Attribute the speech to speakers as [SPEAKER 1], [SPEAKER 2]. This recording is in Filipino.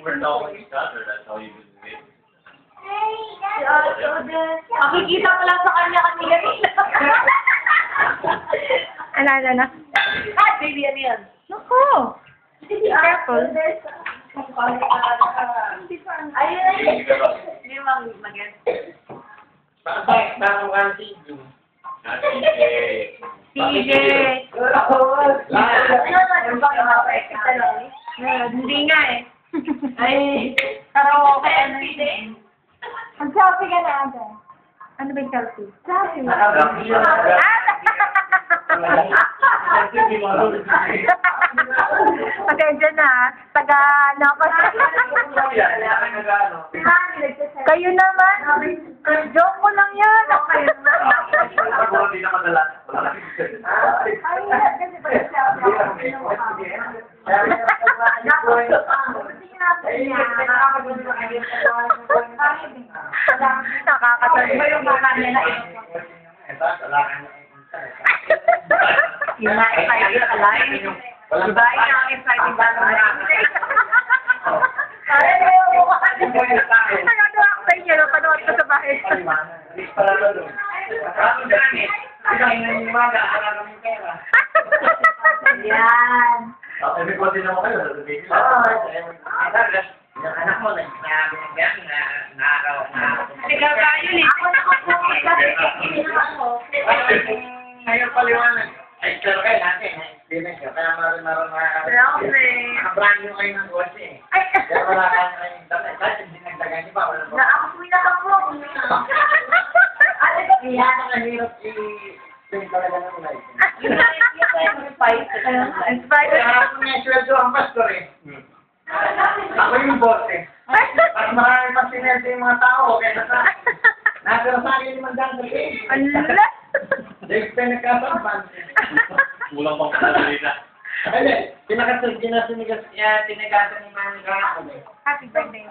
[SPEAKER 1] We're talking each other, that's how you do it.
[SPEAKER 2] Makikita ko lang sa kanya kanina.
[SPEAKER 3] Ano?
[SPEAKER 2] Ah, baby, ano yan?
[SPEAKER 3] Naku! Careful.
[SPEAKER 2] Ayun. Hindi mag-get.
[SPEAKER 1] Bakit ang CJ?
[SPEAKER 3] CJ. Hindi nga eh.
[SPEAKER 2] Ay, karaoke, ano yun?
[SPEAKER 3] Mag-selfie ka na, ate. Ano ba yung selfie? Selfie. Pasensya na, taga ano ako. Kayo naman. Joke ko lang yan. Kayo naman.
[SPEAKER 2] Yung na-excited ka lang. Diba? Yung na-excited ka lang.
[SPEAKER 3] Nagagawa ko sa inyo, napanood ko sa bahay.
[SPEAKER 2] Yan.
[SPEAKER 1] Yung anak mo, sinabi ng yan,
[SPEAKER 2] Ikaw tayo eh. Ako nakapokus kasi ako.
[SPEAKER 1] ngayon paliwanag. Ay, pero kayo natin, experience ka. Kaya maroon brand new kayo ng kotse eh. Kaya wala ka na yung dami. Kahit hindi nagdagan niyo pa, wala po.
[SPEAKER 2] Ako pinaka-pro.
[SPEAKER 1] Yan ang nahirap i-spend talaga ng life.
[SPEAKER 2] Yung fight.
[SPEAKER 1] Kaya ako nga sweldo ang pastor eh. Ako yung boss eh. Mas marami pa sinerte yung mga tao kaya nasa sa akin yung mandang eh.
[SPEAKER 3] Ala!
[SPEAKER 1] Dahil pinagkasampan.
[SPEAKER 4] Kulang pang kasalita.
[SPEAKER 1] Hindi, tinagasan ni Manny kahapon eh.
[SPEAKER 3] Happy birthday.